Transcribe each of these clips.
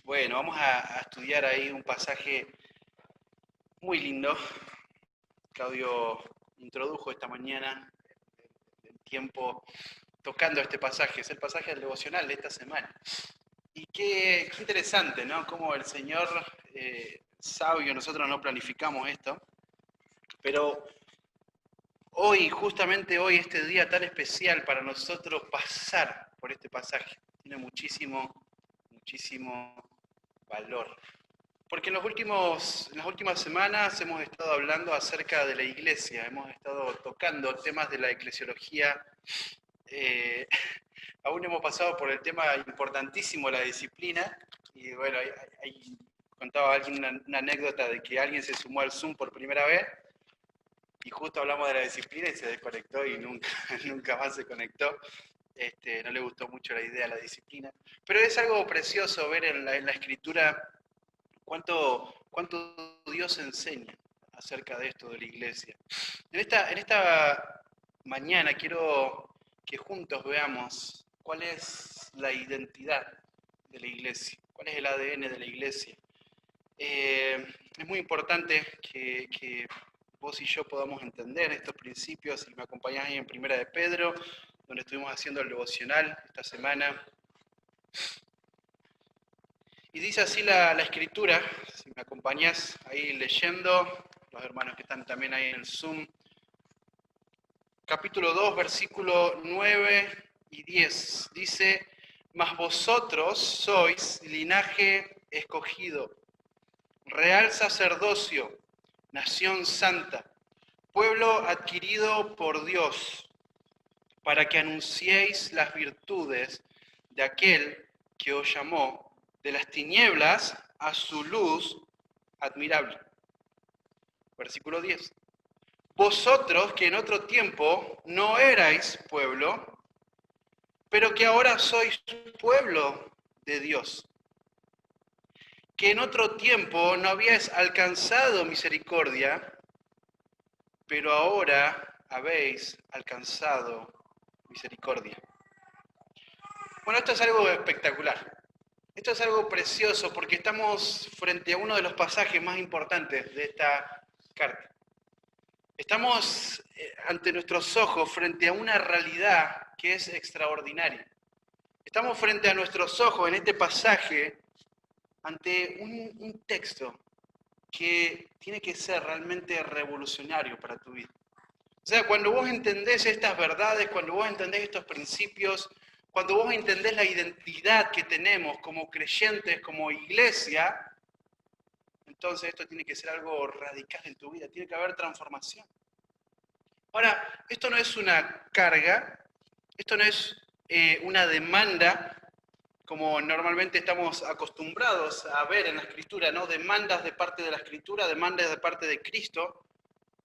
Bueno, vamos a estudiar ahí un pasaje muy lindo. Claudio introdujo esta mañana el tiempo tocando este pasaje. Es el pasaje del devocional de esta semana. Y qué interesante, ¿no? Cómo el Señor sabio, nosotros no planificamos esto, pero hoy, justamente hoy, este día tan especial para nosotros pasar por este pasaje, tiene muchísimo valor. Porque en las últimas semanas hemos estado hablando acerca de la iglesia, hemos estado tocando temas de la eclesiología, eh, aún hemos pasado por el tema importantísimo, la disciplina, y bueno, contaba alguien una anécdota de que alguien se sumó al Zoom por primera vez, y justo hablamos de la disciplina y se desconectó y nunca, nunca más se conectó. No le gustó mucho la idea de la disciplina, pero es algo precioso ver en la escritura cuánto Dios enseña acerca de esto de la iglesia. En esta mañana quiero que juntos veamos cuál es la identidad de la iglesia, cuál es el ADN de la iglesia. Es muy importante que vos y yo podamos entender estos principios. Si me acompañás ahí en Primera de Pedro, donde estuvimos haciendo el devocional esta semana. Y dice así la escritura, si me acompañás ahí leyendo, los hermanos que están también ahí en el Zoom, capítulo 2, versículo 9 y 10, dice: mas vosotros sois linaje escogido, real sacerdocio, nación santa, pueblo adquirido por Dios, para que anunciéis las virtudes de aquel que os llamó de las tinieblas a su luz admirable. Versículo 10. Vosotros que en otro tiempo no erais pueblo, pero que ahora sois pueblo de Dios, que en otro tiempo no habíais alcanzado misericordia, pero ahora habéis alcanzado misericordia. Bueno, esto es algo espectacular. Esto es algo precioso porque estamos frente a uno de los pasajes más importantes de esta carta. Estamos ante nuestros ojos frente a una realidad que es extraordinaria. Estamos frente a nuestros ojos en este pasaje ante un texto que tiene que ser realmente revolucionario para tu vida. O sea, cuando vos entendés estas verdades, cuando vos entendés estos principios, cuando vos entendés la identidad que tenemos como creyentes, como iglesia, entonces esto tiene que ser algo radical en tu vida, tiene que haber transformación. Ahora, esto no es una carga, esto no es una demanda, como normalmente estamos acostumbrados a ver en la Escritura, ¿no? Demandas de parte de la Escritura, demandas de parte de Cristo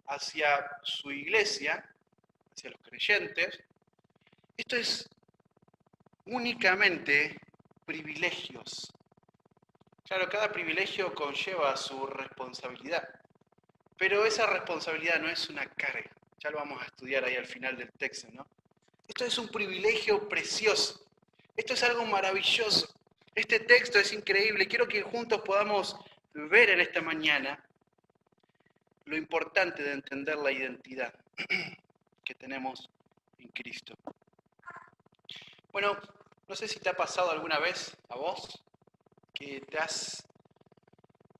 hacia su iglesia, hacia los creyentes. Esto es únicamente privilegios. Claro, cada privilegio conlleva su responsabilidad, pero esa responsabilidad no es una carga. Ya lo vamos a estudiar ahí al final del texto, ¿no? Esto es un privilegio precioso. Esto es algo maravilloso. Este texto es increíble. Quiero que juntos podamos ver en esta mañana lo importante de entender la identidad que tenemos en Cristo. Bueno, no sé si te ha pasado alguna vez a vos que te has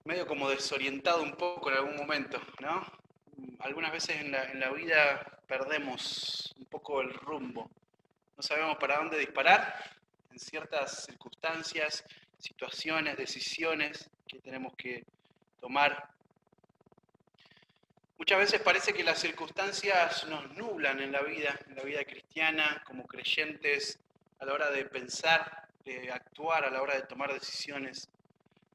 medio como desorientado un poco en algún momento, ¿no? Algunas veces en la vida perdemos un poco el rumbo. No sabemos para dónde disparar en ciertas circunstancias, situaciones, decisiones que tenemos que tomar. Muchas veces parece que las circunstancias nos nublan en la vida cristiana, como creyentes, a la hora de pensar, de actuar, a la hora de tomar decisiones.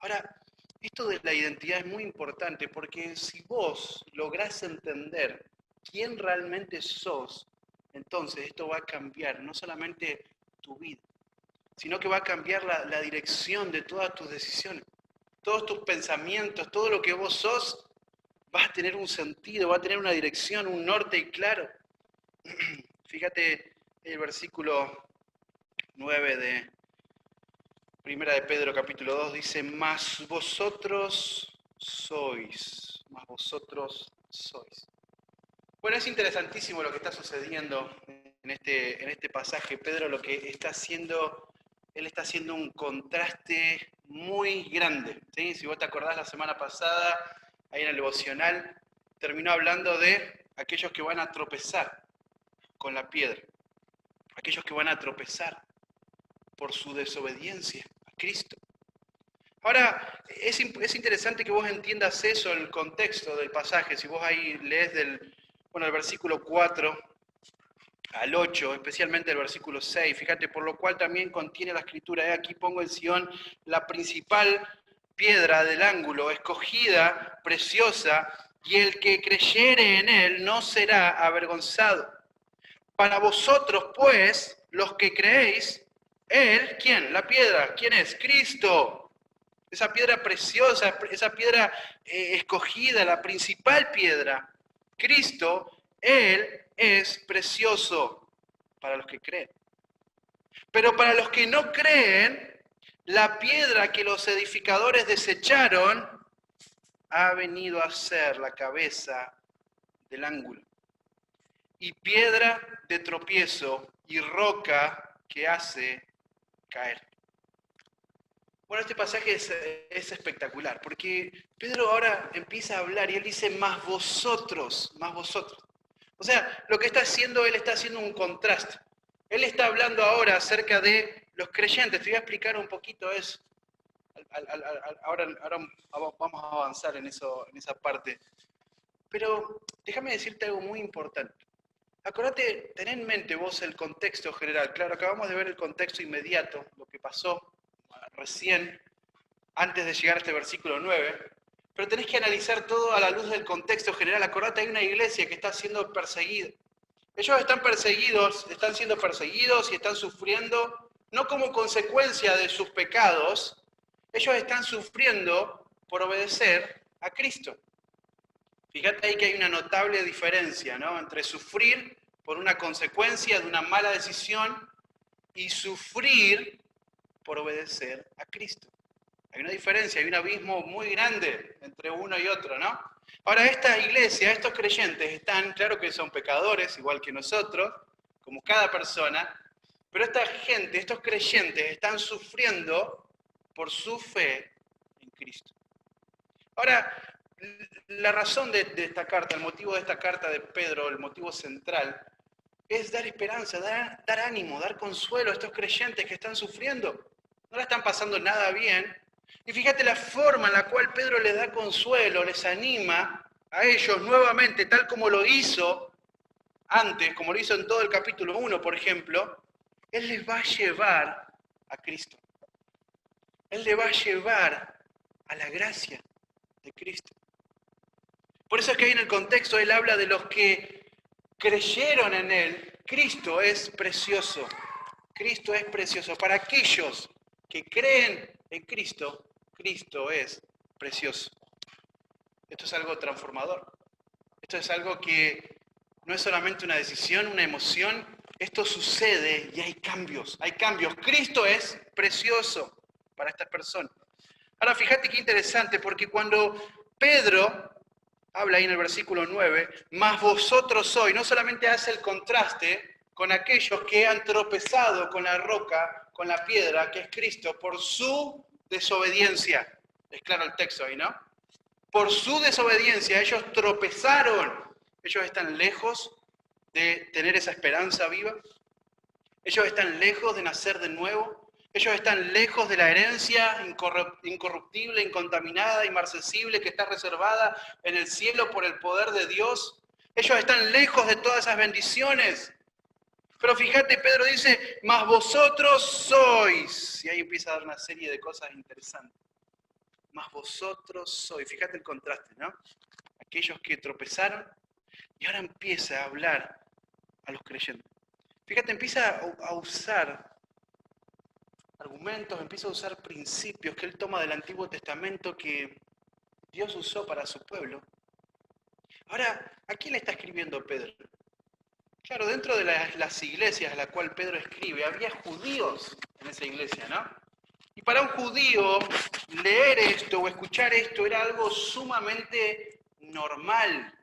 Ahora, esto de la identidad es muy importante porque si vos lográs entender quién realmente sos, entonces esto va a cambiar no solamente tu vida, sino que va a cambiar la dirección de todas tus decisiones, todos tus pensamientos, todo lo que vos sos va a tener un sentido, va a tener una dirección, un norte claro. Fíjate el versículo 9 de Primera de Pedro capítulo 2 dice, mas vosotros sois, mas vosotros sois. Bueno, es interesantísimo lo que está sucediendo en este pasaje. Pedro lo que está haciendo, él está haciendo un contraste muy grande, ¿sí? Si vos te acordás la semana pasada, ahí en el devocional, terminó hablando de aquellos que van a tropezar con la piedra, aquellos que van a tropezar por su desobediencia a Cristo. Ahora, es interesante que vos entiendas eso, el contexto del pasaje. Si vos ahí lees el versículo 4 al 8, especialmente el versículo 6, fíjate, por lo cual también contiene la escritura, aquí pongo en Sion la principal piedra del ángulo, escogida, preciosa, y el que creyere en él no será avergonzado. Para vosotros, pues, los que creéis, él, ¿quién? La piedra, ¿quién es? Cristo. Esa piedra preciosa, esa piedra escogida, la principal piedra, Cristo, Él es precioso para los que creen. Pero para los que no creen, la piedra que los edificadores desecharon ha venido a ser la cabeza del ángulo. Y piedra de tropiezo y roca que hace caer. Bueno, este pasaje es espectacular, porque Pedro ahora empieza a hablar y él dice, más vosotros, más vosotros. O sea, lo que está haciendo, él está haciendo un contraste. Él está hablando ahora acerca de los creyentes. Te voy a explicar un poquito eso. Ahora vamos a avanzar en esa parte. Pero déjame decirte algo muy importante. Acordate, ten en mente vos el contexto general. Claro, acabamos de ver el contexto inmediato, lo que pasó recién, antes de llegar a este versículo 9, pero tenés que analizar todo a la luz del contexto general. Acordate, hay una iglesia que está siendo perseguida. Ellos están siendo perseguidos y están sufriendo, no como consecuencia de sus pecados, ellos están sufriendo por obedecer a Cristo. Fíjate ahí que hay una notable diferencia, ¿no?, entre sufrir por una consecuencia de una mala decisión y sufrir por obedecer a Cristo. Hay una diferencia, hay un abismo muy grande entre uno y otro, ¿no? Ahora, esta iglesia, estos creyentes están, claro que son pecadores, igual que nosotros, como cada persona, pero esta gente, estos creyentes, están sufriendo por su fe en Cristo. Ahora, la razón de esta carta, el motivo de esta carta de Pedro, el motivo central, es dar esperanza, dar ánimo, dar consuelo a estos creyentes que están sufriendo. No la están pasando nada bien. Y fíjate la forma en la cual Pedro les da consuelo, les anima a ellos nuevamente, tal como lo hizo antes, como lo hizo en todo el capítulo 1, por ejemplo. Él les va a llevar a Cristo. Él les va a llevar a la gracia de Cristo. Por eso es que ahí en el contexto él habla de los que creyeron en él. Cristo es precioso. Cristo es precioso. Para aquellos que creen en Cristo, Cristo es precioso. Esto es algo transformador. Esto es algo que no es solamente una decisión, una emoción. Esto sucede y hay cambios. Hay cambios. Cristo es precioso para estas personas. Ahora fíjate qué interesante, porque cuando Pedro habla ahí en el versículo 9, más vosotros sois, no solamente hace el contraste con aquellos que han tropezado con la roca, con la piedra, que es Cristo, por su desobediencia. Es claro el texto ahí, ¿no? Por su desobediencia, ellos tropezaron. Ellos están lejos de tener esa esperanza viva. Ellos están lejos de nacer de nuevo. Ellos están lejos de la herencia incorruptible, incontaminada, inmarcesible, que está reservada en el cielo por el poder de Dios. Ellos están lejos de todas esas bendiciones. Pero fíjate, Pedro dice, mas vosotros sois. Y ahí empieza a dar una serie de cosas interesantes. Mas vosotros sois. Fíjate el contraste, ¿no? Aquellos que tropezaron y ahora empieza a hablar a los creyentes. Fíjate, empieza a usar argumentos, empieza a usar principios que él toma del Antiguo Testamento que Dios usó para su pueblo. Ahora, ¿a quién le está escribiendo Pedro? Claro, dentro de las iglesias a las cuales Pedro escribe, había judíos en esa iglesia, ¿no? Y para un judío, leer esto o escuchar esto era algo sumamente normal.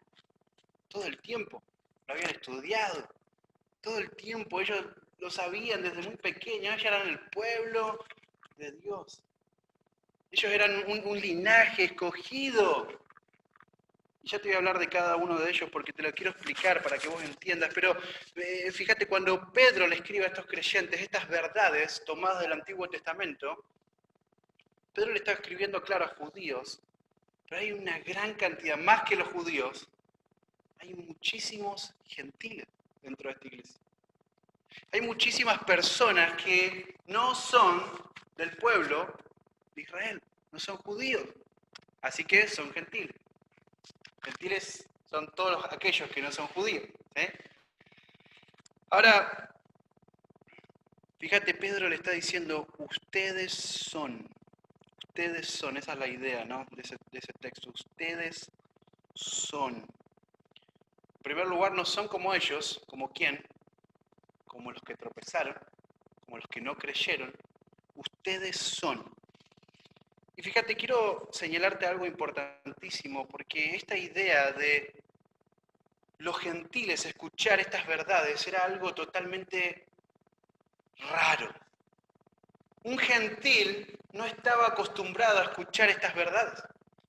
Todo el tiempo. Lo habían estudiado. Todo el tiempo. Ellos lo sabían desde muy pequeños. Ellos eran el pueblo de Dios. Ellos eran un linaje escogido. Y ya te voy a hablar de cada uno de ellos porque te lo quiero explicar para que vos entiendas. Pero fíjate, cuando Pedro le escribe a estos creyentes estas verdades tomadas del Antiguo Testamento, Pedro le está escribiendo, claro, a judíos, pero hay una gran cantidad, más que los judíos, hay muchísimos gentiles dentro de esta iglesia. Hay muchísimas personas que no son del pueblo de Israel, no son judíos, así que son gentiles. Gentiles son todos aquellos que no son judíos. ¿Sí? Ahora, fíjate, Pedro le está diciendo, ustedes son, esa es la idea, ¿no? de ese texto, ustedes son. En primer lugar, no son como ellos, ¿como quién? Como los que tropezaron, como los que no creyeron, ustedes son. Y fíjate, quiero señalarte algo importantísimo, porque esta idea de los gentiles escuchar estas verdades era algo totalmente raro. Un gentil no estaba acostumbrado a escuchar estas verdades.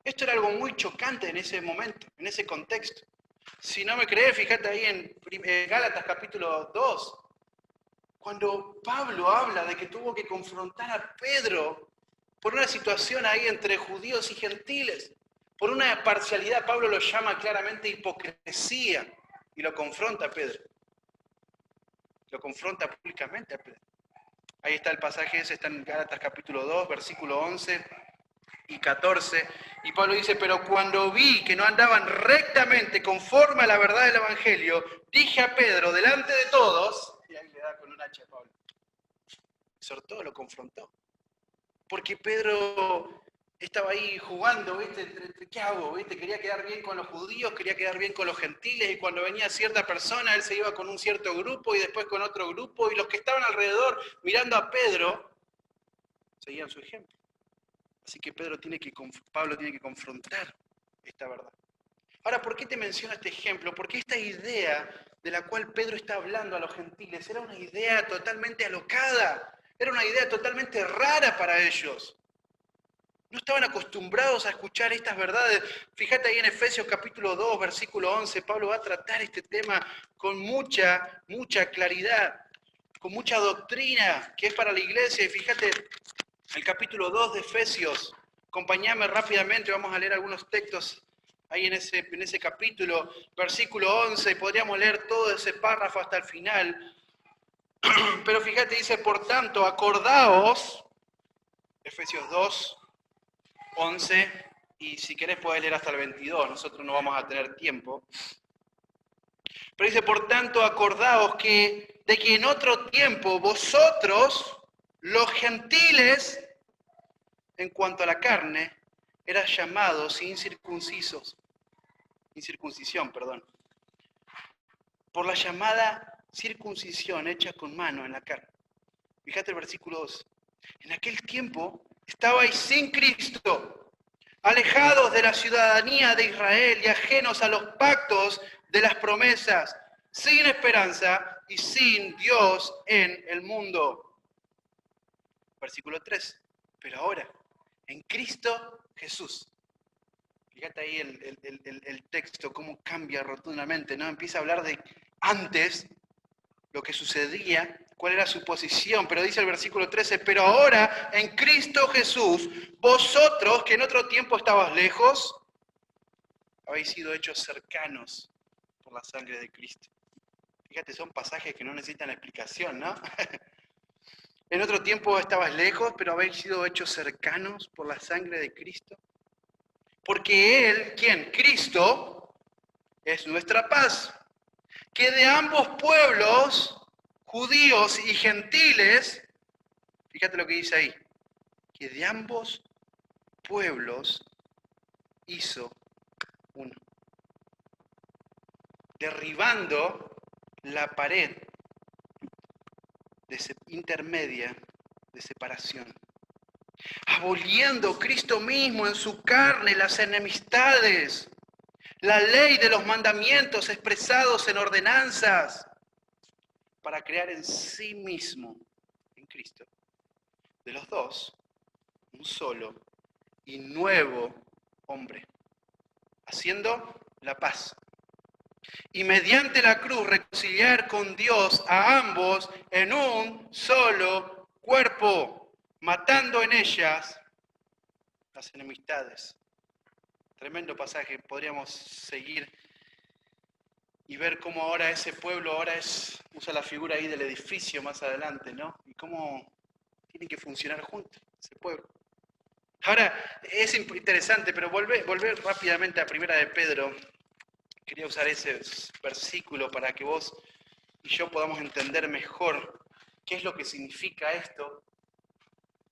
Esto era algo muy chocante en ese momento, en ese contexto. Si no me crees, fíjate ahí en Gálatas capítulo 2, cuando Pablo habla de que tuvo que confrontar a Pedro por una situación ahí entre judíos y gentiles, por una parcialidad, Pablo lo llama claramente hipocresía y lo confronta a Pedro. Lo confronta públicamente a Pedro. Ahí está el pasaje ese, está en Gálatas capítulo 2, versículo 11 y 14. Y Pablo dice, pero cuando vi que no andaban rectamente conforme a la verdad del Evangelio, dije a Pedro, delante de todos, y ahí le da con un hacha a Pablo. Exhortó, lo confrontó. Porque Pedro estaba ahí jugando, ¿viste? ¿Qué hago? ¿Viste? Quería quedar bien con los judíos, quería quedar bien con los gentiles, y cuando venía cierta persona, él se iba con un cierto grupo y después con otro grupo, y los que estaban alrededor mirando a Pedro seguían su ejemplo. Así que Pablo tiene que confrontar esta verdad. Ahora, ¿por qué te menciono este ejemplo? Porque esta idea de la cual Pedro está hablando a los gentiles era una idea totalmente alocada, era una idea totalmente rara para ellos. No estaban acostumbrados a escuchar estas verdades. Fíjate ahí en Efesios capítulo 2, versículo 11, Pablo va a tratar este tema con mucha claridad, con mucha doctrina que es para la iglesia. Y fíjate, el capítulo 2 de Efesios, acompáñame rápidamente, vamos a leer algunos textos ahí en ese capítulo, versículo 11, y podríamos leer todo ese párrafo hasta el final. Pero fíjate, dice, por tanto, acordaos, Efesios 2, 11, y si querés podés leer hasta el 22, nosotros no vamos a tener tiempo. Pero dice, por tanto, acordaos de que en otro tiempo vosotros, los gentiles, en cuanto a la carne, eran llamados incircuncisión, por la llamada circuncisión hecha con mano en la carne. Fíjate el versículo 2. En aquel tiempo estabais sin Cristo, alejados de la ciudadanía de Israel y ajenos a los pactos de las promesas, sin esperanza y sin Dios en el mundo. Versículo 3. Pero ahora, en Cristo Jesús. Fíjate ahí el texto, cómo cambia rotundamente, ¿no? Empieza a hablar de antes, lo que sucedía, cuál era su posición, pero dice el versículo 13, pero ahora en Cristo Jesús, vosotros que en otro tiempo estabas lejos, habéis sido hechos cercanos por la sangre de Cristo. Fíjate, son pasajes que no necesitan explicación, ¿no? En otro tiempo estabas lejos, pero habéis sido hechos cercanos por la sangre de Cristo. Porque Él, ¿quién? Cristo, es nuestra paz. Que de ambos pueblos, judíos y gentiles, fíjate lo que dice ahí, que de ambos pueblos hizo uno. Derribando la pared intermedia de separación. aboliendo Cristo mismo en su carne las enemistades, la ley de los mandamientos expresados en ordenanzas, para crear en sí mismo, en Cristo, de los dos, un solo y nuevo hombre, haciendo la paz. Y mediante la cruz reconciliar con Dios a ambos en un solo cuerpo, matando en ellas las enemistades. Tremendo pasaje, podríamos seguir y ver cómo ahora ese pueblo usa la figura ahí del edificio más adelante, ¿no? Y cómo tienen que funcionar juntos ese pueblo. Ahora, es interesante, pero volver rápidamente a Primera de Pedro. Quería usar ese versículo para que vos y yo podamos entender mejor qué es lo que significa esto.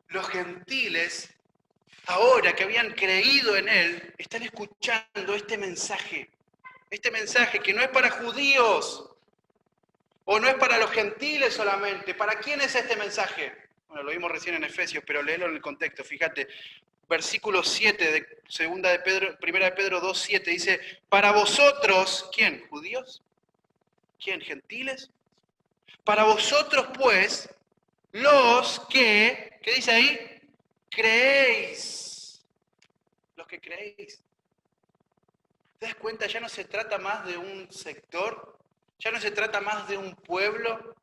Los gentiles, ahora que habían creído en Él, están escuchando este mensaje que no es para judíos, o no es para los gentiles solamente. ¿Para quién es este mensaje? Bueno, lo vimos recién en Efesios, pero léelo en el contexto, fíjate. Versículo 7 de Primera de Pedro 2:7 dice, para vosotros, ¿quién? ¿Judíos? ¿Quién? ¿Gentiles? Para vosotros, pues, los que, ¿qué dice ahí? Creéis. Los que creéis. ¿Te das cuenta? Ya no se trata más de un sector, ya no se trata más de un pueblo,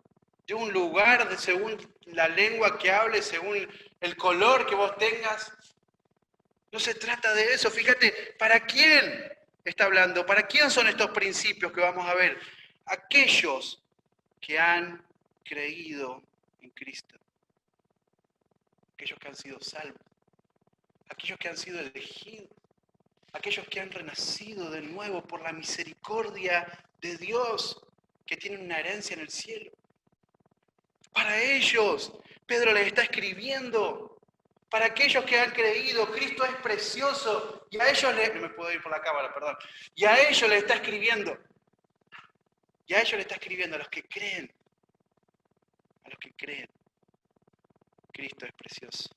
de un lugar, según la lengua que hables, según el color que vos tengas. No se trata de eso. Fíjate, ¿para quién está hablando? ¿Para quién son estos principios que vamos a ver? Aquellos que han creído en Cristo. Aquellos que han sido salvos. Aquellos que han sido elegidos. Aquellos que han renacido de nuevo por la misericordia de Dios, que tienen una herencia en el cielo. Para ellos, Pedro les está escribiendo. Para aquellos que han creído, Cristo es precioso. Y a ellos no me puedo ir por la cámara, perdón. Y a ellos les está escribiendo. Y a ellos les está escribiendo, a los que creen. A los que creen. Cristo es precioso.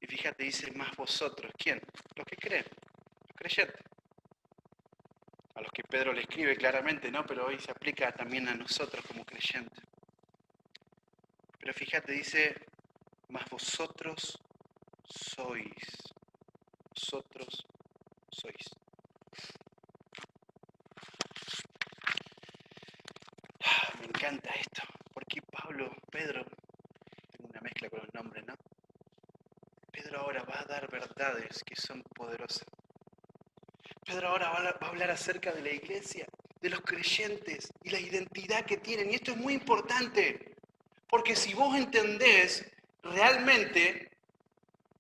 Y fíjate, dice más vosotros. ¿Quién? Los que creen. Los creyentes. A los que Pedro le escribe claramente, ¿no? Pero hoy se aplica también a nosotros como creyentes. Pero fíjate, dice, más vosotros sois. Vosotros sois. Me encanta esto. Porque Pedro, tengo una mezcla con los nombres, ¿no? Pedro ahora va a dar verdades que son poderosas. Pedro ahora va a hablar acerca de la iglesia, de los creyentes y la identidad que tienen. Y esto es muy importante, porque si vos entendés realmente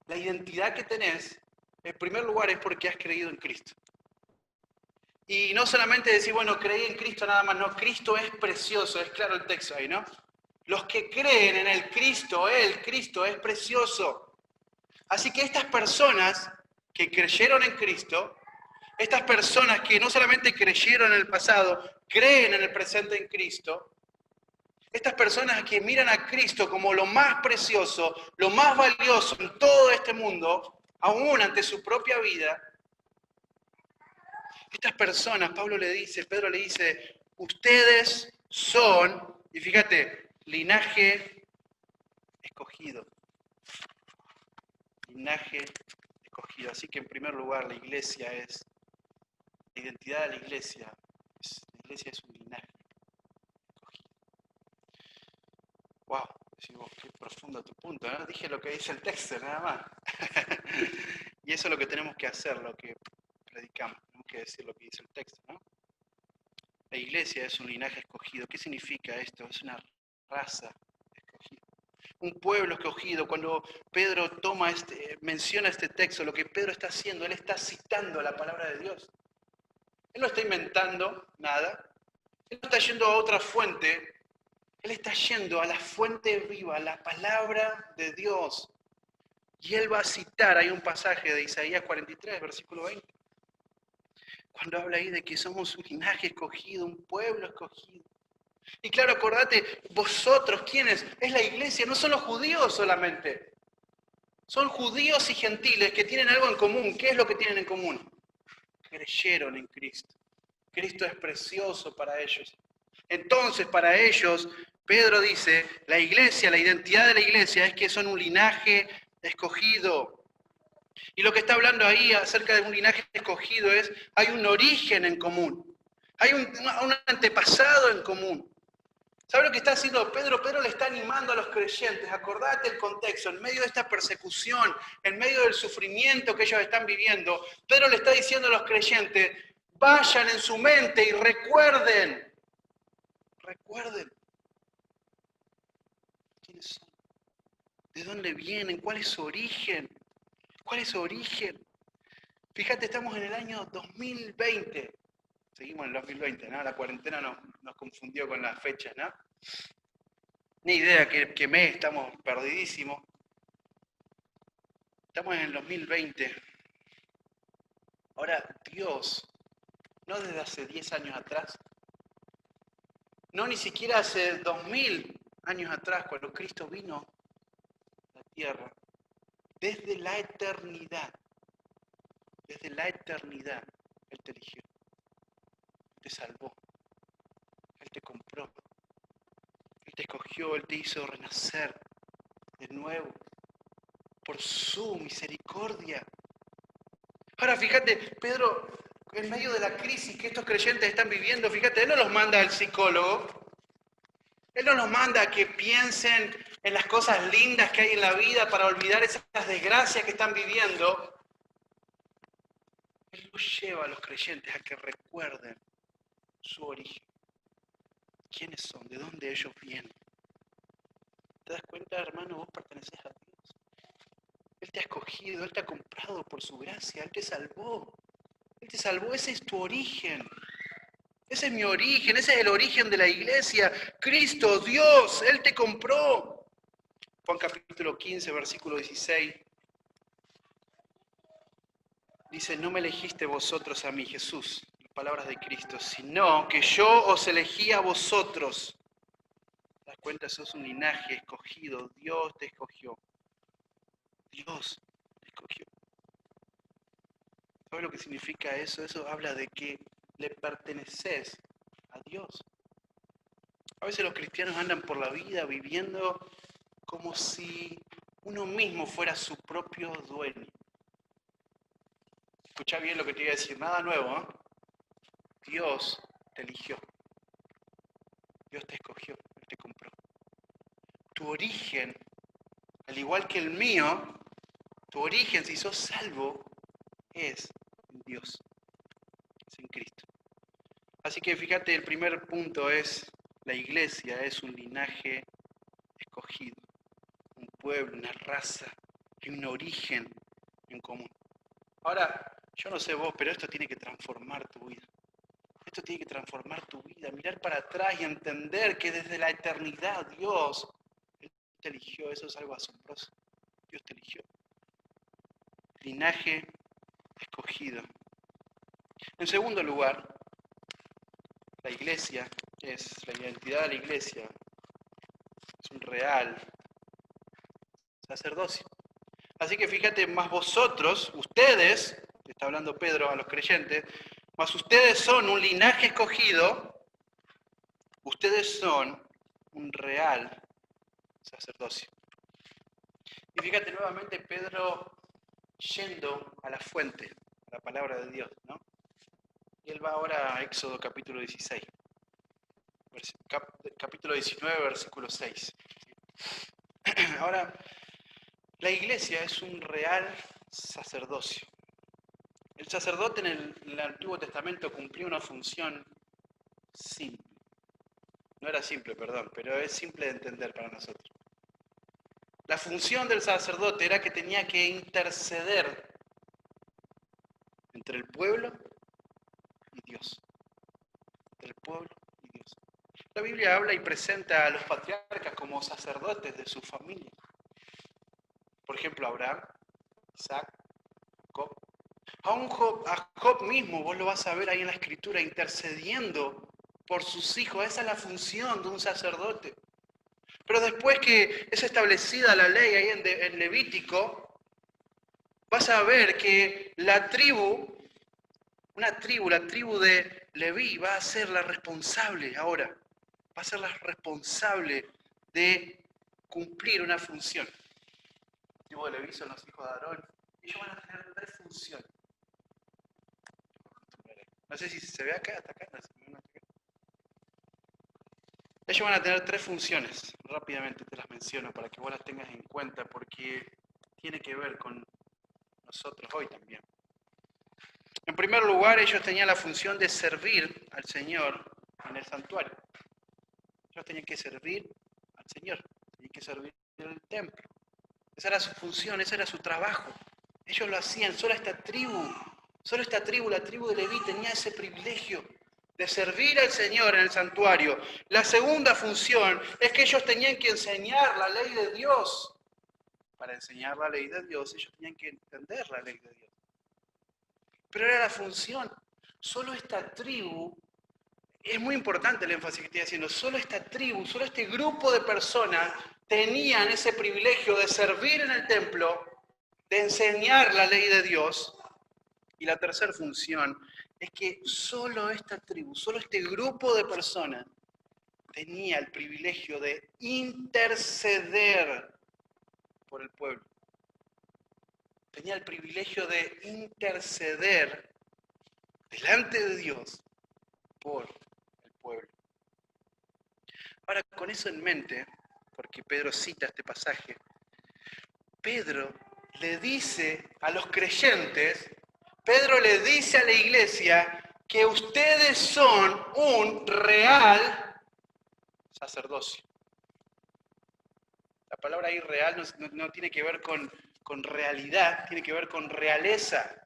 la identidad que tenés, en primer lugar es porque has creído en Cristo. Y no solamente decir, bueno, creí en Cristo nada más, no, Cristo es precioso, es claro el texto ahí, ¿no? Los que creen en el Cristo es precioso. Así que estas personas que creyeron en Cristo, estas personas que no solamente creyeron en el pasado, creen en el presente en Cristo, estas personas que miran a Cristo como lo más precioso, lo más valioso en todo este mundo, aún ante su propia vida, estas personas, Pedro le dice, ustedes son, y fíjate, linaje escogido. Linaje escogido. Así que en primer lugar la identidad de la iglesia es un linaje escogido. Wow, decimos, qué profundo tu punto, ¿no? Dije lo que dice el texto, nada más. Y eso es lo que tenemos que hacer, lo que predicamos, tenemos que decir lo que dice el texto, ¿no? La iglesia es un linaje escogido. ¿Qué significa esto? Es una raza escogida. Un pueblo escogido. Cuando Pedro menciona este texto, lo que Pedro está haciendo, él está citando la palabra de Dios. Él no está inventando nada. Él no está yendo a otra fuente. Él está yendo a la fuente viva, a la palabra de Dios. Y él va a citar, hay un pasaje de Isaías 43, versículo 20. Cuando habla ahí de que somos un linaje escogido, un pueblo escogido. Y claro, acordate, vosotros, ¿quiénes? Es la iglesia, no son los judíos solamente. Son judíos y gentiles que tienen algo en común. ¿Qué es lo que tienen en común? Creyeron en Cristo. Cristo es precioso para ellos. Entonces, para ellos, Pedro dice, la iglesia, la identidad de la iglesia es que son un linaje escogido. Y lo que está hablando ahí acerca de un linaje escogido es, hay un origen en común. Hay un antepasado en común. ¿Sabe lo que está haciendo Pedro? Pedro le está animando a los creyentes. Acordate el contexto, en medio de esta persecución, en medio del sufrimiento que ellos están viviendo, Pedro le está diciendo a los creyentes, vayan en su mente y recuerden quiénes son, de dónde vienen, cuál es su origen, Fíjate, estamos en el año 2020. Seguimos en el 2020, ¿no? La cuarentena nos confundió con las fechas, ¿no? Ni idea qué mes, estamos perdidísimos. Estamos en el 2020. Ahora, Dios, no desde hace 10 años atrás, no ni siquiera hace 2000 años atrás, cuando Cristo vino a la tierra, desde la eternidad, Él te eligió, te salvó, Él te compró, Él te escogió, Él te hizo renacer de nuevo por su misericordia. Ahora fíjate, Pedro, en medio de la crisis que estos creyentes están viviendo, fíjate, Él no los manda al psicólogo, Él no los manda a que piensen en las cosas lindas que hay en la vida para olvidar esas desgracias que están viviendo. Él los lleva a los creyentes a que recuerden su origen. ¿Quiénes son? ¿De dónde ellos vienen? ¿Te das cuenta, hermano? Vos perteneces a Dios. Él te ha escogido, Él te ha comprado por su gracia, Él te salvó. Él te salvó, ese es tu origen. Ese es mi origen, ese es el origen de la iglesia. Cristo, Dios, Él te compró. Juan capítulo 15, versículo 16. Dice, no me elegiste vosotros a mí, Jesús, las palabras de Cristo, sino que yo os elegí a vosotros. ¿Te das cuenta? Sos un linaje escogido, Dios te escogió. Dios te escogió. ¿Sabes lo que significa eso? Eso habla de que le perteneces a Dios. A veces los cristianos andan por la vida viviendo como si uno mismo fuera su propio dueño. Escuchá bien lo que te voy a decir, nada nuevo, ¿eh? Dios te eligió. Dios te escogió, Él te compró. Tu origen, al igual que el mío, tu origen, si sos salvo, es en Dios, es en Cristo. Así que fíjate, el primer punto es, la iglesia es un linaje escogido, un pueblo, una raza, y un origen en común. Ahora, yo no sé vos, pero esto tiene que transformar tu vida. Esto tiene que transformar tu vida, mirar para atrás y entender que desde la eternidad Dios te eligió. Eso es algo asombroso. Dios te eligió. Linaje escogido. En segundo lugar, la iglesia la identidad de la iglesia es un real sacerdocio. Así que fíjate, más vosotros, ustedes, está hablando Pedro a los creyentes, más ustedes son un linaje escogido, ustedes son un real sacerdocio. Y fíjate nuevamente Pedro yendo a la fuente, a la palabra de Dios, ¿no? Y él va ahora a Éxodo capítulo 16, capítulo 19, versículo 6. Ahora, la iglesia es un real sacerdocio. El sacerdote en el Antiguo Testamento cumplía una función simple. No era simple, perdón, pero es simple de entender para nosotros. La función del sacerdote era que tenía que interceder entre el pueblo y Dios. Entre el pueblo y Dios. La Biblia habla y presenta a los patriarcas como sacerdotes de su familia. Por ejemplo, Abraham, Isaac, Jacob. A Job mismo, vos lo vas a ver ahí en la Escritura, intercediendo por sus hijos. Esa es la función de un sacerdote. Pero después que es establecida la ley ahí en Levítico, vas a ver que la tribu de Leví va a ser la responsable ahora, va a ser la responsable de cumplir una función. La tribu de Leví son los hijos de Aarón, ellos van a tener tres funciones. No sé si se ve acá, hasta acá, no sé, ellos van a tener tres funciones, rápidamente te las menciono para que vos las tengas en cuenta, porque tiene que ver con nosotros hoy también. En primer lugar, ellos tenían la función de servir al Señor en el santuario. Ellos tenían que servir al Señor, tenían que servir en el templo. Esa era su función, ese era su trabajo. Ellos lo hacían, solo esta tribu, la tribu de Leví, tenía ese privilegio de servir al Señor en el santuario. La segunda función es que ellos tenían que enseñar la ley de Dios. Para enseñar la ley de Dios, ellos tenían que entender la ley de Dios. Pero era la función. Solo esta tribu, es muy importante el énfasis que estoy haciendo, solo esta tribu, solo este grupo de personas tenían ese privilegio de servir en el templo, de enseñar la ley de Dios. Y la tercera función es que solo esta tribu, solo este grupo de personas tenía el privilegio de interceder por el pueblo. Tenía el privilegio de interceder delante de Dios por el pueblo. Ahora, con eso en mente, porque Pedro cita este pasaje, Pedro le dice a los creyentes, Pedro le dice a la iglesia que ustedes son un real sacerdocio. La palabra ahí real no tiene que ver con realidad, tiene que ver con realeza.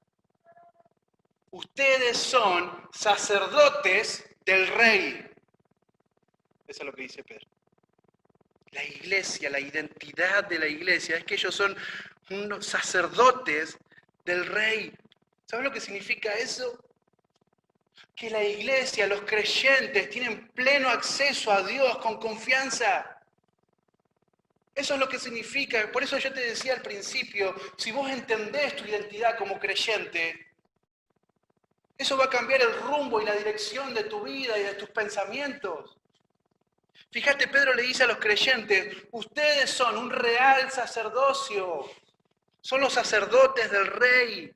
Ustedes son sacerdotes del rey. Eso es lo que dice Pedro. La iglesia, la identidad de la iglesia es que ellos son unos sacerdotes del rey. ¿Sabes lo que significa eso? Que la iglesia, los creyentes, tienen pleno acceso a Dios con confianza. Eso es lo que significa. Por eso yo te decía al principio, si vos entendés tu identidad como creyente, eso va a cambiar el rumbo y la dirección de tu vida y de tus pensamientos. Fíjate, Pedro le dice a los creyentes, ustedes son un real sacerdocio, son los sacerdotes del rey.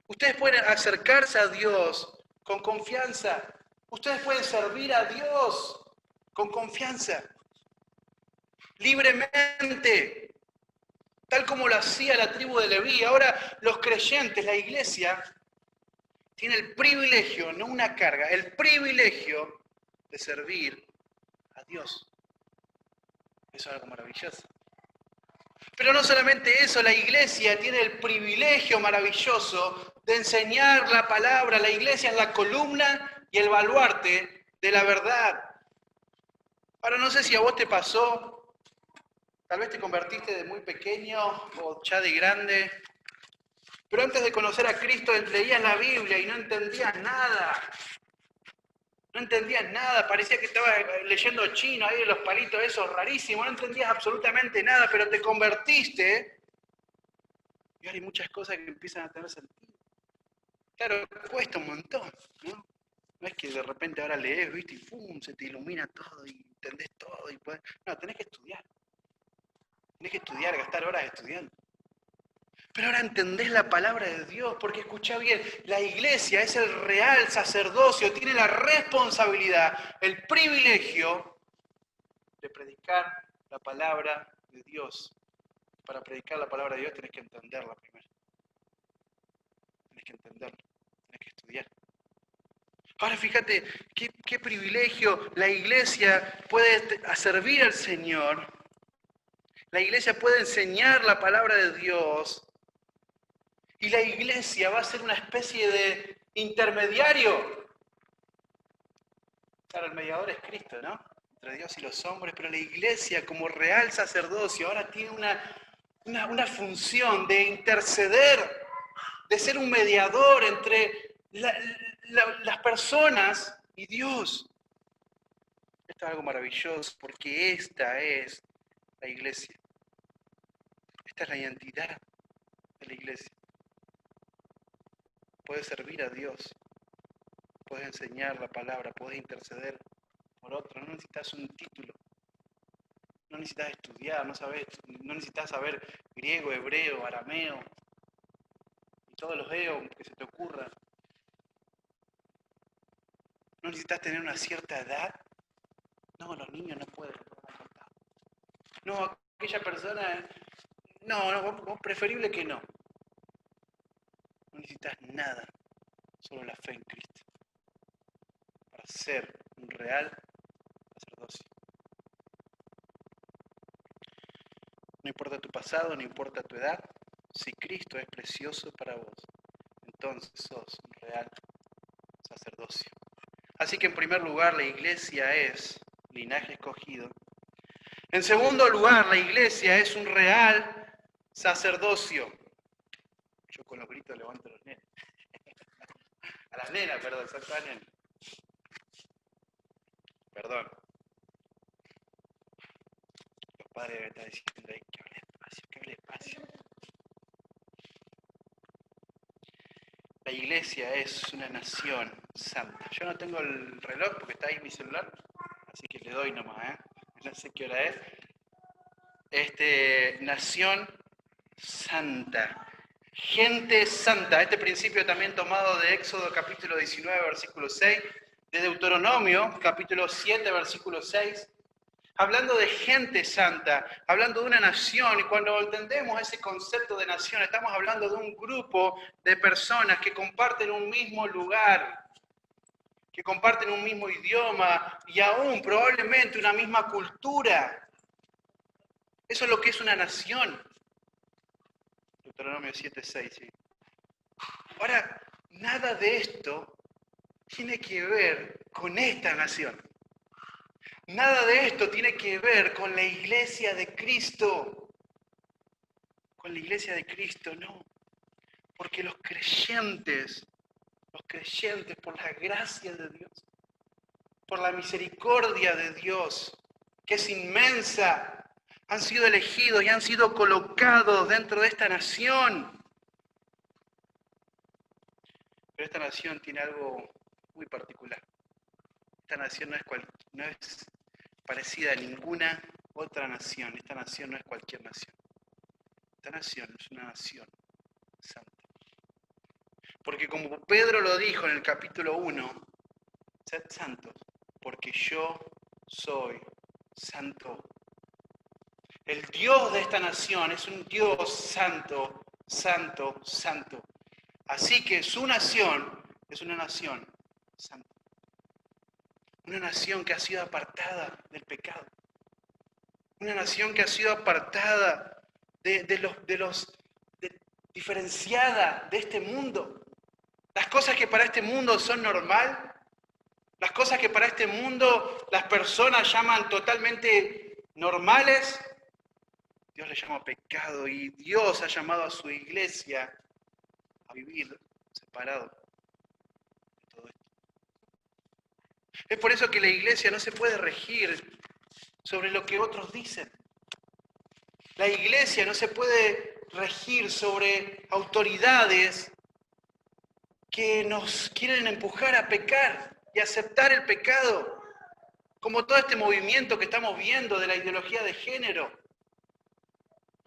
Ustedes pueden acercarse a Dios con confianza. Ustedes pueden servir a Dios con confianza, libremente, tal como lo hacía la tribu de Leví. Ahora los creyentes, la iglesia, tiene el privilegio, no una carga, el privilegio de servir a Dios. Eso es algo maravilloso. Pero no solamente eso, la iglesia tiene el privilegio maravilloso de enseñar la palabra. La iglesia es la columna y el baluarte de la verdad. Ahora no sé si a vos te pasó, tal vez te convertiste de muy pequeño o ya de grande, pero antes de conocer a Cristo leías la Biblia y no entendías nada. No entendías nada, parecía que estabas leyendo chino, ahí los palitos esos rarísimos, no entendías absolutamente nada, pero te convertiste y ahora hay muchas cosas que empiezan a tener sentido. Claro, cuesta un montón, ¿no? No es que de repente ahora lees, ¿viste? Y ¡pum! Se te ilumina todo y entendés todo. Y podés... No, tenés que estudiar. Tenés que estudiar, gastar horas estudiando. Pero ahora entendés la palabra de Dios, porque escuchá bien, la iglesia es el real sacerdocio, tiene la responsabilidad, el privilegio de predicar la palabra de Dios. Para predicar la palabra de Dios tenés que entenderla primero. Tenés que entenderla, tenés que estudiar. Ahora fíjate, qué privilegio la iglesia puede servir al Señor. La iglesia puede enseñar la palabra de Dios. Y la iglesia va a ser una especie de intermediario. Claro, el mediador es Cristo, ¿no? Entre Dios y los hombres, pero la iglesia como real sacerdocio ahora tiene una función de interceder, de ser un mediador entre las personas y Dios. Esto es algo maravilloso porque esta es la iglesia. Esta es la identidad. de la iglesia. Puedes servir a Dios, puedes enseñar la palabra, puedes interceder por otros. No necesitas un título, no necesitas estudiar, no necesitas saber griego, hebreo, arameo y todos los eos que se te ocurran. No necesitas tener una cierta edad. No, los niños no pueden. No, aquella persona, no, vos preferible que no. No necesitas nada, solo la fe en Cristo, para ser un real sacerdocio. No importa tu pasado, no importa tu edad, si Cristo es precioso para vos, entonces sos un real sacerdocio. Así que en primer lugar, la iglesia es linaje escogido. En segundo lugar, la iglesia es un real sacerdocio. Yo con los gritos levanto a los nenes. A las nenas, perdón, son todas nenas. Perdón. Los padres deben estar diciendo ahí que hable despacio. La iglesia es una nación santa. Yo no tengo el reloj porque está ahí mi celular, así que le doy nomás, no sé qué hora es. Nación santa. Gente santa. Este principio también tomado de Éxodo capítulo 19, versículo 6, de Deuteronomio capítulo 7, versículo 6. Hablando de gente santa, hablando de una nación, y cuando entendemos ese concepto de nación, estamos hablando de un grupo de personas que comparten un mismo lugar, que comparten un mismo idioma y aún probablemente una misma cultura. Eso es lo que es una nación. Deuteronomio 7:6, ¿sí? Ahora, nada de esto tiene que ver con esta nación. Nada de esto tiene que ver con la iglesia de Cristo. Con la iglesia de Cristo, no. Porque los creyentes por la gracia de Dios, por la misericordia de Dios, que es inmensa, han sido elegidos y han sido colocados dentro de esta nación. Pero esta nación tiene algo muy particular. Esta nación no es parecida a ninguna otra nación. Esta nación no es cualquier nación. Esta nación es una nación santa. Porque como Pedro lo dijo en el capítulo 1, sed santos, porque yo soy santo. El Dios de esta nación es un Dios santo, santo, santo. Así que su nación es una nación santa. Una nación que ha sido apartada del pecado. Una nación que ha sido apartada diferenciada de este mundo. Las cosas que para este mundo son normal, las cosas que para este mundo las personas llaman totalmente normales, Dios le llama pecado y Dios ha llamado a su iglesia a vivir separado de todo esto. Es por eso que la iglesia no se puede regir sobre lo que otros dicen. La iglesia no se puede regir sobre autoridades que nos quieren empujar a pecar y aceptar el pecado, como todo este movimiento que estamos viendo de la ideología de género.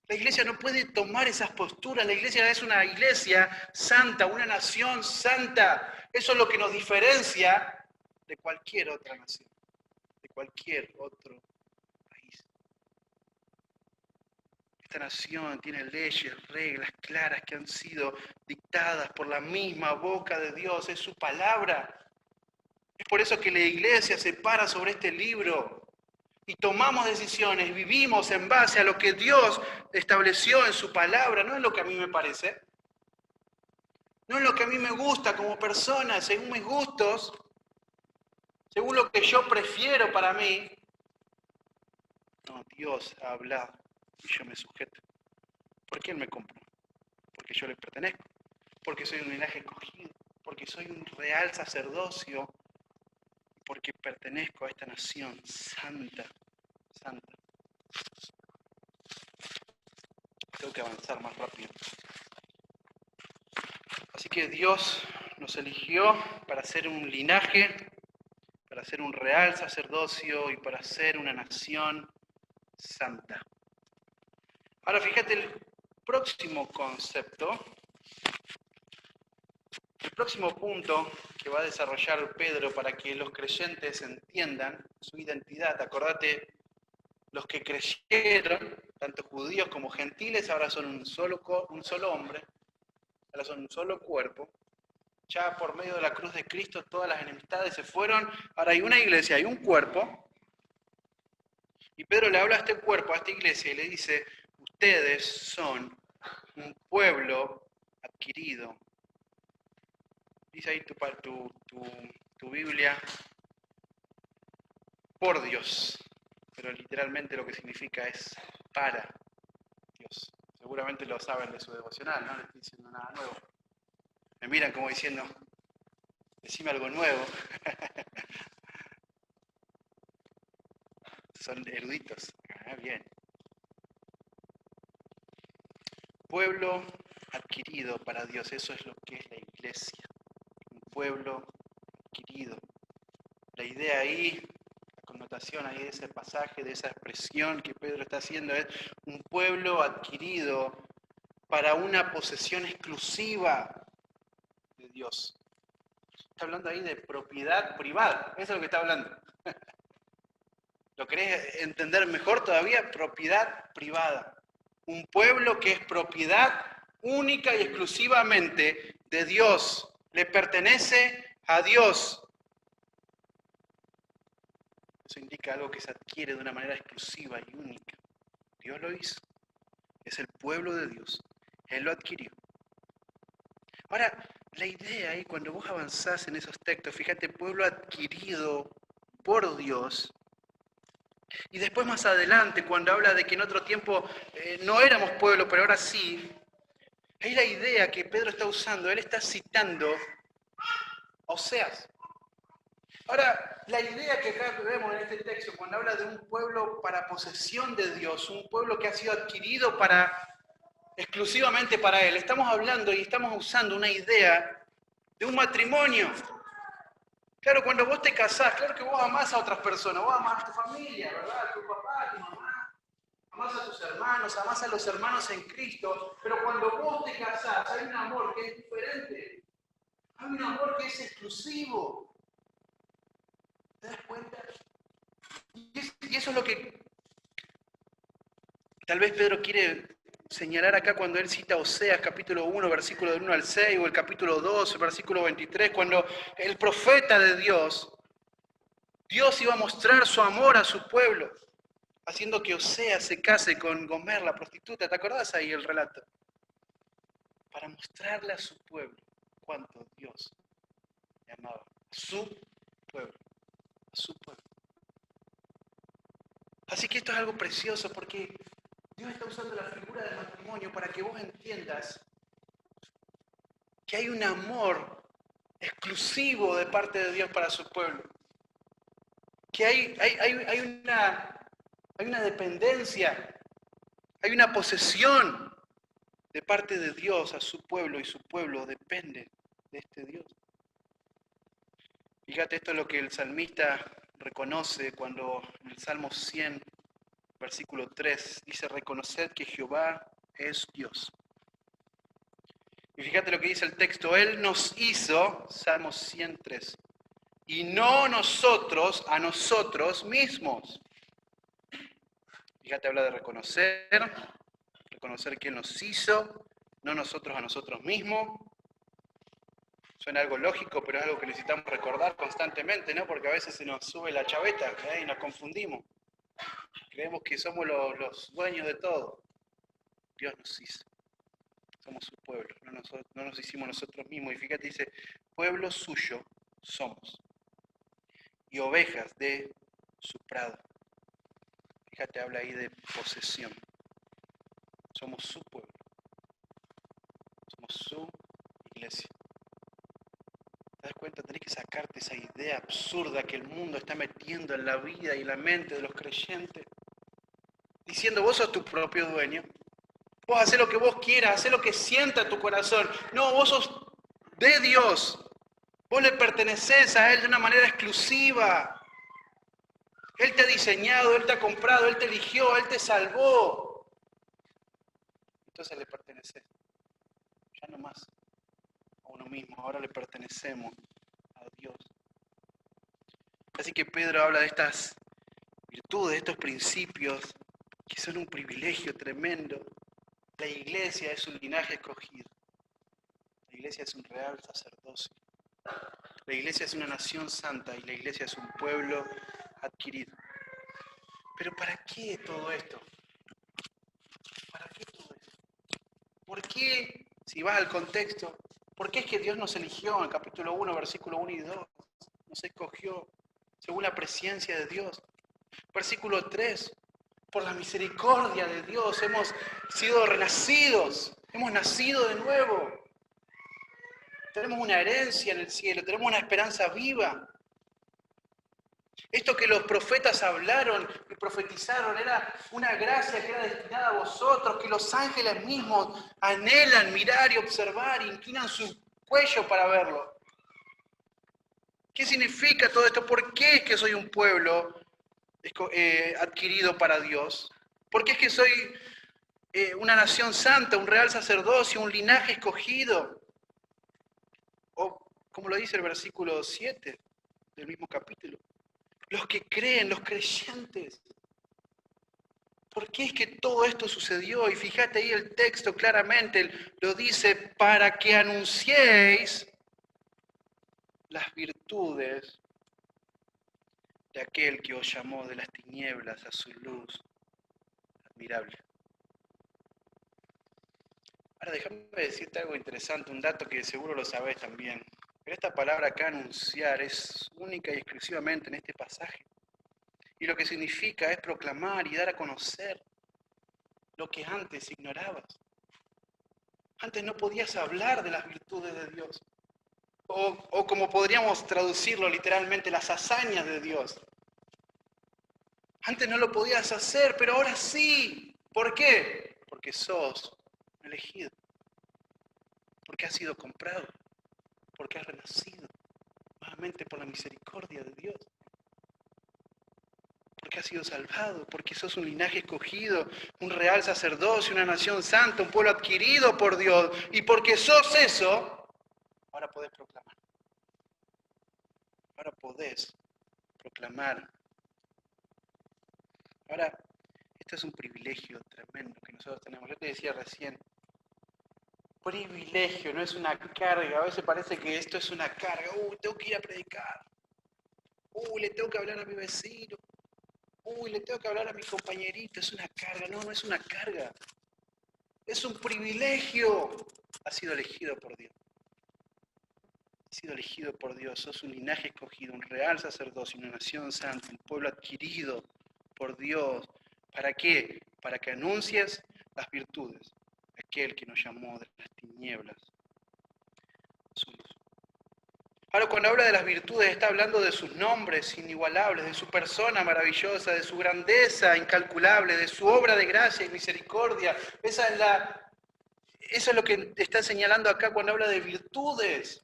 La iglesia no puede tomar esas posturas. La iglesia es una iglesia santa, una nación santa. Eso es lo que nos diferencia de cualquier otra nación, de cualquier otro país. Esta nación tiene leyes, reglas claras que han sido dictadas por la misma boca de Dios. Es su palabra. Es por eso que la iglesia se para sobre este libro y tomamos decisiones, vivimos en base a lo que Dios estableció en su palabra, no es lo que a mí me parece, no es lo que a mí me gusta como persona, según mis gustos, según lo que yo prefiero para mí. No, Dios ha hablado y yo me sujeto. ¿Por qué Él me compró? Porque yo le pertenezco, porque soy un linaje escogido, porque soy un real sacerdocio, porque pertenezco a esta nación santa, santa. Tengo que avanzar más rápido. que Dios nos eligió para ser un linaje, para ser un real sacerdocio y para ser una nación santa. Ahora fíjate el próximo concepto, el próximo punto que va a desarrollar Pedro para que los creyentes entiendan su identidad. Acordate, los que creyeron, tanto judíos como gentiles, ahora son un solo hombre, ahora son un solo cuerpo. Ya por medio de la cruz de Cristo todas las enemistades se fueron. Ahora hay una iglesia, hay un cuerpo. Y Pedro le habla a este cuerpo, a esta iglesia, y le dice, ustedes son un pueblo adquirido. Dice ahí tu Biblia, por Dios. Pero literalmente lo que significa es para Dios. Seguramente lo saben de su devocional, no les estoy diciendo nada nuevo. Me miran como diciendo, decime algo nuevo. Son eruditos. Ah, bien. Pueblo adquirido para Dios, eso es lo que es la iglesia. Un pueblo adquirido. La idea ahí, la connotación ahí de ese pasaje, de esa expresión que Pedro está haciendo es un pueblo adquirido para una posesión exclusiva de Dios. Está hablando ahí de propiedad privada, eso es lo que está hablando. ¿Lo querés entender mejor todavía? Propiedad privada. Un pueblo que es propiedad única y exclusivamente de Dios. Le pertenece a Dios. Eso indica algo que se adquiere de una manera exclusiva y única. Dios lo hizo. Es el pueblo de Dios. Él lo adquirió. Ahora, la idea ahí, cuando vos avanzás en esos textos, fíjate, pueblo adquirido por Dios. Y después más adelante, cuando habla de que en otro tiempo no éramos pueblo, pero ahora sí, ahí la idea que Pedro está usando, él está citando a Oseas. Ahora, la idea que acá vemos en este texto, cuando habla de un pueblo para posesión de Dios, un pueblo que ha sido adquirido exclusivamente para Él, estamos hablando y estamos usando una idea de un matrimonio. Claro, cuando vos te casás, claro que vos amás a otras personas, vos amás a tu familia, ¿verdad? A tu papá, a tu mamá, amás a tus hermanos, amás a los hermanos en Cristo, pero cuando vos te casás hay un amor que es diferente, hay un amor que es exclusivo. ¿Te das cuenta? Y eso es lo que tal vez Pedro quiere señalar acá cuando él cita Oseas capítulo 1, versículo del 1 al 6, o el capítulo 2, versículo 23, cuando el profeta de Dios iba a mostrar su amor a su pueblo, haciendo que Oseas se case con Gomer, la prostituta. ¿Te acordás ahí el relato? Para mostrarle a su pueblo cuánto Dios le amaba. A su pueblo. A su pueblo. Así que esto es algo precioso porque Dios está usando la figura del matrimonio para que vos entiendas que hay un amor exclusivo de parte de Dios para su pueblo. Que hay una dependencia, hay una posesión de parte de Dios a su pueblo y su pueblo depende de este Dios. Fíjate, esto es lo que el salmista reconoce cuando en el Salmo 100, versículo 3, dice, reconoced que Jehová es Dios. Y fíjate lo que dice el texto, Él nos hizo, Salmo 103, y no nosotros a nosotros mismos. Fíjate, habla de reconocer que Él nos hizo, no nosotros a nosotros mismos. Suena algo lógico, pero es algo que necesitamos recordar constantemente, ¿no? Porque a veces se nos sube la chaveta y nos confundimos. Creemos que somos los dueños de todo. Dios nos hizo. Somos su pueblo, no nos hicimos nosotros mismos. Y fíjate, dice, pueblo suyo somos. Y ovejas de su prado. Fíjate, habla ahí de posesión. Somos su pueblo. Somos su iglesia. ¿Te das cuenta? Tenés que sacarte esa idea absurda que el mundo está metiendo en la vida y la mente de los creyentes. Diciendo, vos sos tu propio dueño. Vos hacés lo que vos quieras, hacés lo que sienta tu corazón. No, vos sos de Dios. Vos le pertenecés a Él de una manera exclusiva. Él te ha diseñado, Él te ha comprado, Él te eligió, Él te salvó. Entonces le perteneces. Ya no más a uno mismo, ahora le pertenecemos a Dios. Así que Pedro habla de estas virtudes, de estos principios que son un privilegio tremendo. La iglesia es un linaje escogido. La iglesia es un real sacerdocio. La iglesia es una nación santa y la iglesia es un pueblo adquirido. Pero ¿para qué todo esto? ¿Para qué todo esto? ¿Por qué, si vas al contexto, por qué es que Dios nos eligió en el capítulo 1, versículo 1 y 2? Nos escogió según la presencia de Dios. Versículo 3, por la misericordia de Dios hemos sido renacidos, hemos nacido de nuevo. Tenemos una herencia en el cielo, tenemos una esperanza viva. Esto que los profetas hablaron y profetizaron era una gracia que era destinada a vosotros, que los ángeles mismos anhelan mirar y observar e inclinan su cuello para verlo. ¿Qué significa todo esto? ¿Por qué es que soy un pueblo adquirido para Dios? ¿Por qué es que soy una nación santa, un real sacerdocio, un linaje escogido? O como lo dice el versículo 7 del mismo capítulo. Los que creen, los creyentes. ¿Por qué es que todo esto sucedió? Y fíjate ahí el texto claramente lo dice, para que anunciéis las virtudes de aquel que os llamó de las tinieblas a su luz admirable. Ahora déjame decirte algo interesante, un dato que seguro lo sabés también. Pero esta palabra acá, anunciar, es única y exclusivamente en este pasaje. Y lo que significa es proclamar y dar a conocer lo que antes ignorabas. Antes no podías hablar de las virtudes de Dios. O como podríamos traducirlo literalmente, las hazañas de Dios. Antes no lo podías hacer, pero ahora sí. ¿Por qué? Porque sos elegido. Porque has sido comprado. Porque has renacido nuevamente por la misericordia de Dios. Porque has sido salvado, porque sos un linaje escogido, un real sacerdocio, una nación santa, un pueblo adquirido por Dios. Y porque sos eso, ahora podés proclamar. Ahora podés proclamar. Ahora, esto es un privilegio tremendo que nosotros tenemos. Yo te decía recién, privilegio, no es una carga. A veces parece que esto es una carga. Tengo que ir a predicar. Le tengo que hablar a mi vecino. Le tengo que hablar a mi compañerito. Es una carga. No, no es una carga. Es un privilegio. Has sido elegido por Dios. Has sido elegido por Dios. Sos un linaje escogido, un real sacerdocio, una nación santa, un pueblo adquirido por Dios. ¿Para qué? Para que anuncies las virtudes de aquel que nos llamó de las tinieblas a su luz. Ahora, cuando habla de las virtudes, está hablando de sus nombres inigualables, de su persona maravillosa, de su grandeza incalculable, de su obra de gracia y misericordia. Eso es lo que está señalando acá cuando habla de virtudes.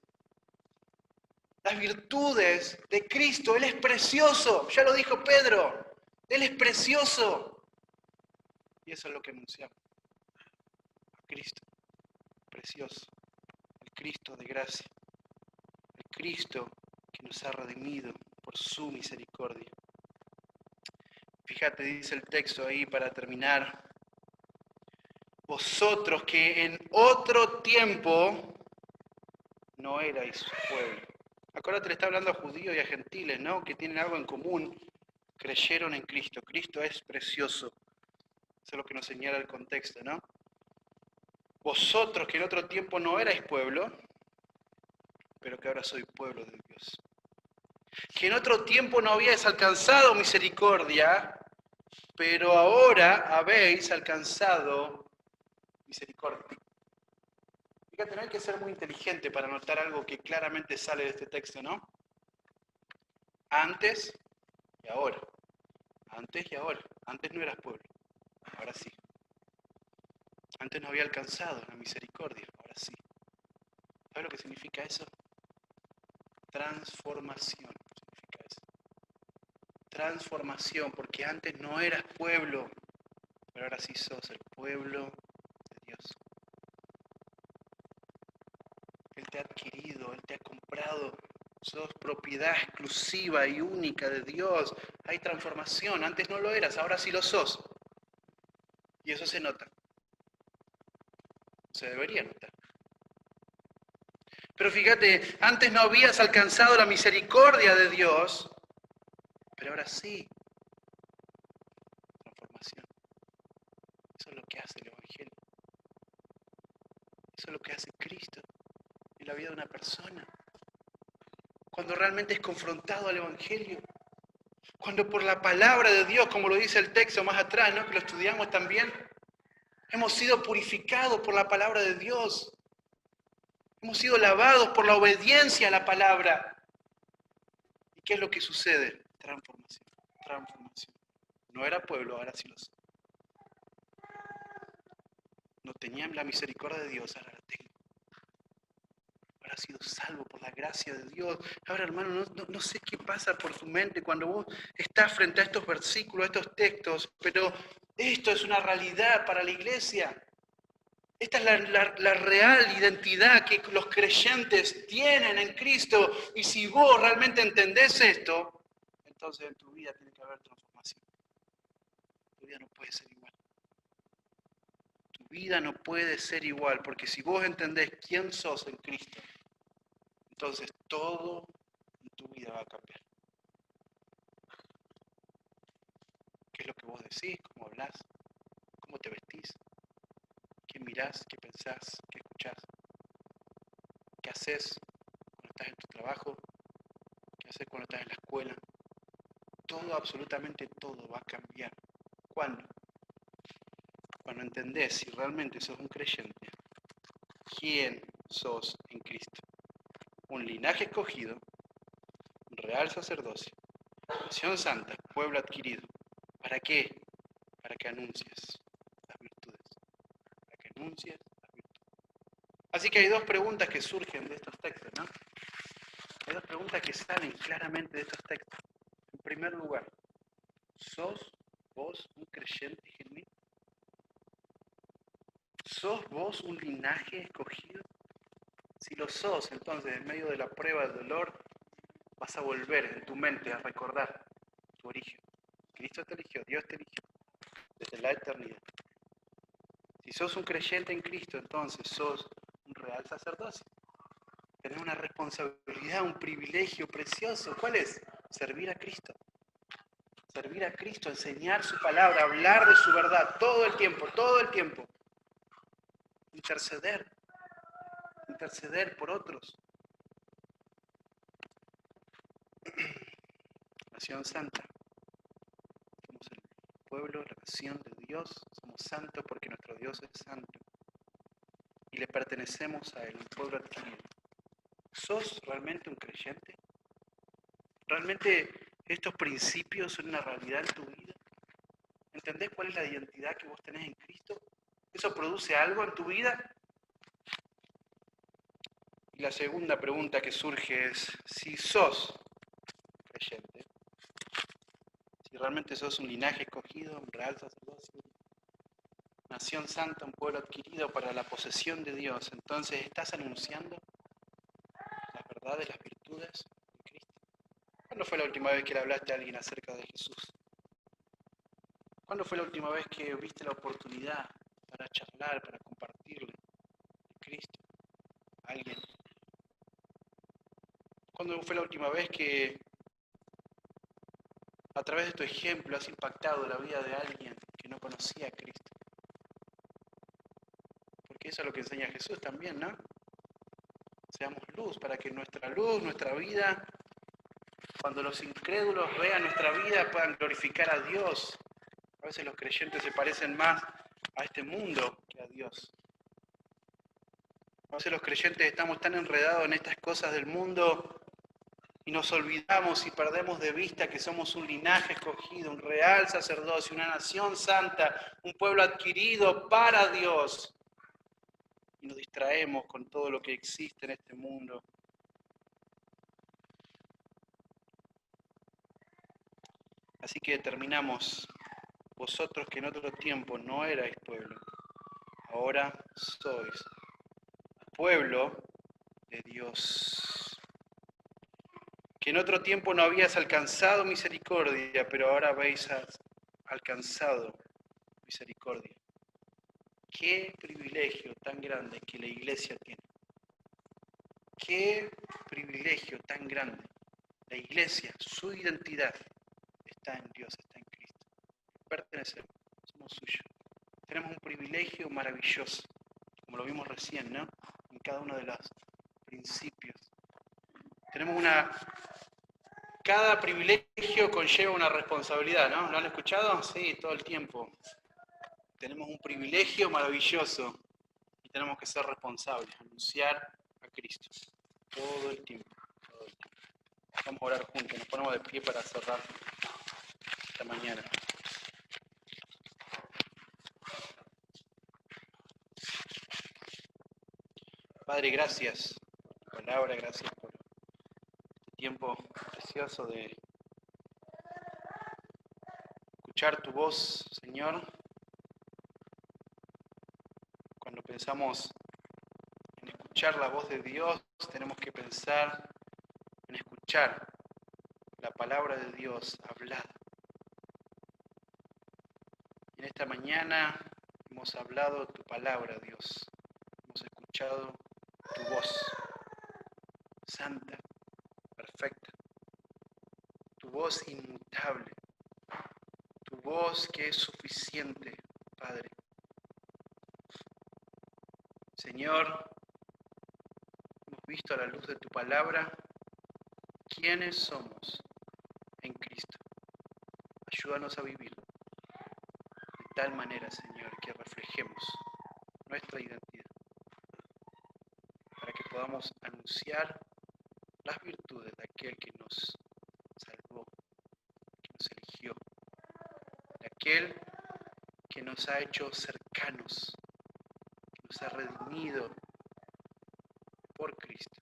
Las virtudes de Cristo. Él es precioso, ya lo dijo Pedro. Él es precioso. Y eso es lo que anunciamos. A Cristo, precioso. El Cristo de gracia. El Cristo que nos ha redimido por su misericordia. Fíjate, dice el texto ahí para terminar. Vosotros que en otro tiempo no erais su pueblo. Acuérdate, le está hablando a judíos y a gentiles, ¿no? Que tienen algo en común. Creyeron en Cristo. Cristo es precioso. Eso es lo que nos señala el contexto, ¿no? Vosotros que en otro tiempo no erais pueblo, pero que ahora sois pueblo de Dios. Que en otro tiempo no habíais alcanzado misericordia, pero ahora habéis alcanzado misericordia. Fíjate, no hay que ser muy inteligente para notar algo que claramente sale de este texto, ¿no? Antes y ahora. Antes y ahora. Antes no eras pueblo, ahora sí. Antes no había alcanzado la misericordia, ahora sí. ¿Sabes lo que significa eso? Transformación significa eso. Transformación, porque antes no eras pueblo, pero ahora sí sos el pueblo de Dios. Él te ha adquirido, Él te ha comprado. Sos propiedad exclusiva y única de Dios. Hay transformación. Antes no lo eras, ahora sí lo sos. Y eso se nota. Se debería notar. Pero fíjate, antes no habías alcanzado la misericordia de Dios, pero ahora sí. Transformación. Eso es lo que hace el Evangelio. Eso es lo que hace Cristo en la vida de una persona. Cuando realmente es confrontado al Evangelio. Cuando por la palabra de Dios, como lo dice el texto más atrás, ¿no? Que lo estudiamos también, hemos sido purificados por la palabra de Dios. Hemos sido lavados por la obediencia a la palabra. ¿Y qué es lo que sucede? Transformación, transformación. No era pueblo, ahora sí lo soy. No tenían la misericordia de Dios, ahora la tengo. Ahora has sido salvo por la gracia de Dios. Ahora, hermano, no sé qué pasa por tu mente cuando vos estás frente a estos versículos, a estos textos, pero esto es una realidad para la iglesia. Esta es la real identidad que los creyentes tienen en Cristo. Y si vos realmente entendés esto, entonces en tu vida tiene que haber transformación. Tu vida no puede ser igual. Tu vida no puede ser igual, porque si vos entendés quién sos en Cristo, entonces todo en tu vida va a cambiar. ¿Qué es lo que vos decís? ¿Cómo hablás? ¿Cómo te vestís? ¿Qué mirás? ¿Qué pensás? ¿Qué escuchás? ¿Qué haces cuando estás en tu trabajo? ¿Qué haces cuando estás en la escuela? Todo, absolutamente todo va a cambiar. ¿Cuándo? Cuando entendés si realmente sos un creyente, quién sos en Cristo. Un linaje escogido, un real sacerdocio, nación santa, pueblo adquirido. ¿Para qué? Para que anuncies las virtudes. Para que anuncies las virtudes. Así que hay dos preguntas que surgen de estos textos, ¿no? Hay dos preguntas que salen claramente de estos textos. En primer lugar, ¿sos vos un creyente genuino? ¿Sos vos un linaje escogido? Si lo sos, entonces en medio de la prueba del dolor, vas a volver en tu mente a recordar tu origen. Cristo te eligió, Dios te eligió, desde la eternidad. Si sos un creyente en Cristo, entonces sos un real sacerdocio. Tenés una responsabilidad, un privilegio precioso. ¿Cuál es? Servir a Cristo. Servir a Cristo, enseñar su palabra, hablar de su verdad todo el tiempo, todo el tiempo. Interceder por otros. Nación santa. Somos el pueblo, la nación de Dios. Somos santos porque nuestro Dios es santo. Y le pertenecemos a Él, un pueblo adquirido. ¿Sos realmente un creyente? ¿Realmente estos principios son una realidad en tu vida? ¿Entendés cuál es la identidad que vos tenés en Cristo? ¿Eso produce algo en tu vida? Y la segunda pregunta que surge es, si sos creyente, si realmente sos un linaje escogido, un real sacerdocio, nación santa, un pueblo adquirido para la posesión de Dios, entonces estás anunciando las verdades, las virtudes de Cristo. ¿Cuándo fue la última vez que le hablaste a alguien acerca de Jesús? ¿Cuándo fue la última vez que viste la oportunidad para charlar, para compartirle de Cristo a alguien? ¿Cuándo fue la última vez que a través de tu ejemplo has impactado la vida de alguien que no conocía a Cristo? Porque eso es lo que enseña Jesús también, ¿no? Seamos luz, para que nuestra luz, nuestra vida, cuando los incrédulos vean nuestra vida, puedan glorificar a Dios. A veces los creyentes se parecen más a este mundo que a Dios. A veces los creyentes estamos tan enredados en estas cosas del mundo y nos olvidamos y perdemos de vista que somos un linaje escogido, un real sacerdocio, una nación santa, un pueblo adquirido para Dios. Y nos distraemos con todo lo que existe en este mundo. Así que terminamos, vosotros que en otro tiempo no erais pueblo, ahora sois pueblo de Dios. Que en otro tiempo no habías alcanzado misericordia, pero ahora habéis alcanzado misericordia. Qué privilegio tan grande que la iglesia tiene. Qué privilegio tan grande. La iglesia, su identidad está en Dios, está en Cristo. Pertenecemos, somos suyos. Tenemos un privilegio maravilloso, como lo vimos recién, ¿no? En cada uno de los principios. Cada privilegio conlleva una responsabilidad, ¿no? ¿Lo han escuchado? Sí, todo el tiempo. Tenemos un privilegio maravilloso y tenemos que ser responsables, anunciar a Cristo todo el tiempo. Todo el tiempo. Vamos a orar juntos, nos ponemos de pie para cerrar esta mañana. Padre, gracias por tu palabra, gracias por este tiempo precioso de escuchar tu voz, Señor. Cuando pensamos en escuchar la voz de Dios, tenemos que pensar en escuchar la palabra de Dios hablada. En esta mañana hemos hablado tu palabra, Dios. Hemos escuchado tu voz, santa, perfecta. Tu voz inmutable. Tu voz que es suficiente, Padre. Señor, hemos visto a la luz de tu palabra quiénes somos en Cristo. Ayúdanos a vivir de tal manera, Señor, que reflejemos nuestra identidad, para que podamos anunciar las virtudes de aquel que nos salvó, que nos eligió, de aquel que nos ha hecho cercanos, que nos ha redimido por Cristo.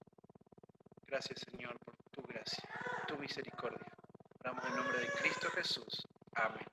Gracias, Señor, por tu gracia, tu misericordia. Oramos en nombre de Cristo Jesús. Amén.